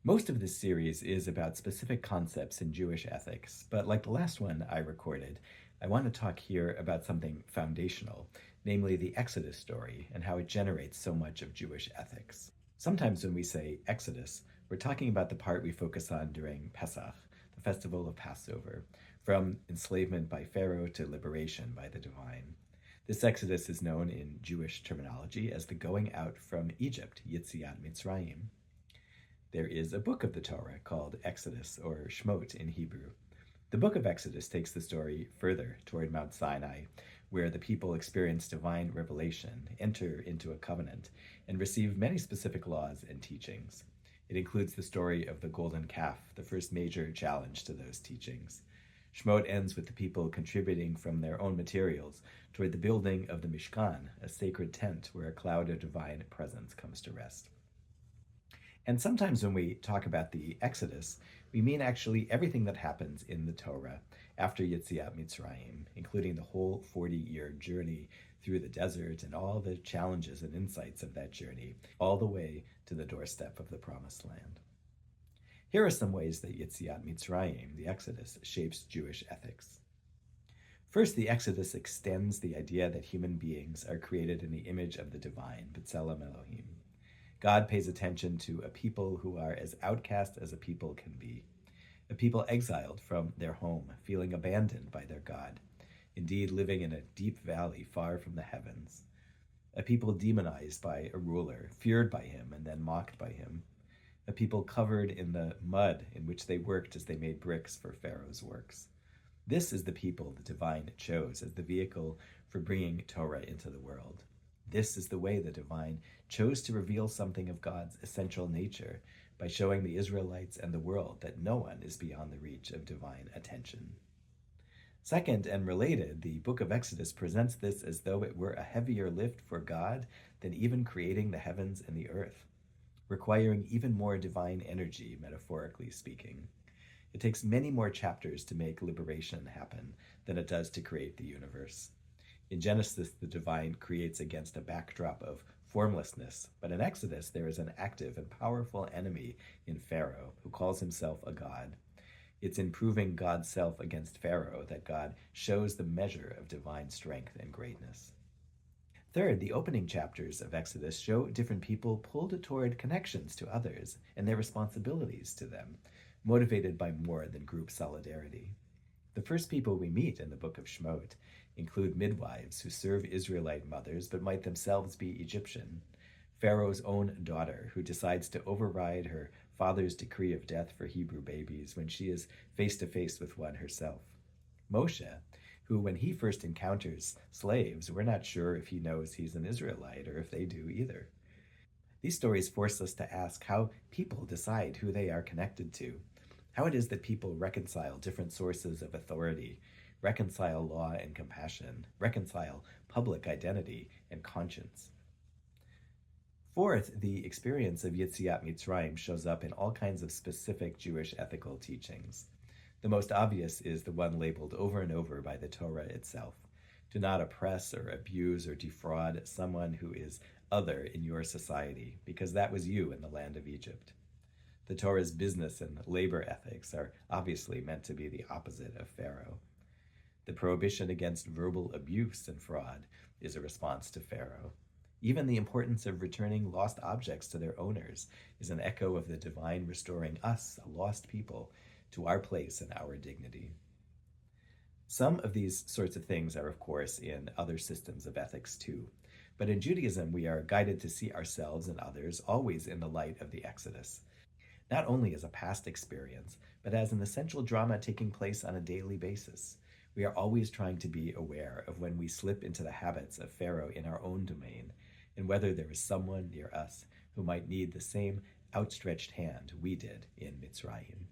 Most of this series is about specific concepts in Jewish ethics, but like the last one I recorded, I want to talk here about something foundational, namely the Exodus story and how it generates so much of Jewish ethics. Sometimes when we say Exodus, we're talking about the part we focus on during Pesach, the festival of Passover, from enslavement by Pharaoh to liberation by the divine. This Exodus is known in Jewish terminology as the going out from Egypt, Yitziat Mitzrayim. There is a book of the Torah called Exodus, or Shmot in Hebrew. The book of Exodus takes the story further toward Mount Sinai, where the people experience divine revelation, enter into a covenant, and receive many specific laws and teachings. It includes the story of the golden calf, the first major challenge to those teachings. Shmot ends with the people contributing from their own materials toward the building of the Mishkan, a sacred tent where a cloud of divine presence comes to rest. And sometimes when we talk about the Exodus, we mean actually everything that happens in the Torah after Yitziat Mitzrayim, including the whole 40-year journey through the desert and all the challenges and insights of that journey, all the way to the doorstep of the Promised Land. Here are some ways that Yitziat Mitzrayim, the Exodus, shapes Jewish ethics. First, the Exodus extends the idea that human beings are created in the image of the divine, B'Tselem Elohim. God pays attention to a people who are as outcast as a people can be, a people exiled from their home, feeling abandoned by their God, indeed living in a deep valley far from the heavens, a people demonized by a ruler, feared by him and then mocked by him, a people covered in the mud in which they worked as they made bricks for Pharaoh's works. This is the people the divine chose as the vehicle for bringing Torah into the world. This is the way the divine chose to reveal something of God's essential nature by showing the Israelites and the world that no one is beyond the reach of divine attention. Second, and related, the book of Exodus presents this as though it were a heavier lift for God than even creating the heavens and the earth, requiring even more divine energy, metaphorically speaking. It takes many more chapters to make liberation happen than it does to create the universe. In Genesis, the divine creates against a backdrop of formlessness, but in Exodus, there is an active and powerful enemy in Pharaoh who calls himself a god. It's in proving God's self against Pharaoh that God shows the measure of divine strength and greatness. Third, the opening chapters of Exodus show different people pulled toward connections to others and their responsibilities to them, motivated by more than group solidarity. The first people we meet in the book of Shmot include midwives who serve Israelite mothers but might themselves be Egyptian, Pharaoh's own daughter who decides to override her father's decree of death for Hebrew babies when she is face to face with one herself, Moshe, who when he first encounters slaves, we're not sure if he knows he's an Israelite or if they do either. These stories force us to ask how people decide who they are connected to, how it is that people reconcile different sources of authority, reconcile law and compassion, reconcile public identity and conscience. Fourth, the experience of Yitziat Mitzrayim shows up in all kinds of specific Jewish ethical teachings. The most obvious is the one labeled over and over by the Torah itself. Do not oppress or abuse or defraud someone who is other in your society, because that was you in the land of Egypt. The Torah's business and labor ethics are obviously meant to be the opposite of Pharaoh. The prohibition against verbal abuse and fraud is a response to Pharaoh. Even the importance of returning lost objects to their owners is an echo of the divine restoring us, a lost people, to our place and our dignity. Some of these sorts of things are, of course, in other systems of ethics too. But in Judaism, we are guided to see ourselves and others always in the light of the Exodus, not only as a past experience, but as an essential drama taking place on a daily basis. We are always trying to be aware of when we slip into the habits of Pharaoh in our own domain, and whether there is someone near us who might need the same outstretched hand we did in Mitzrayim.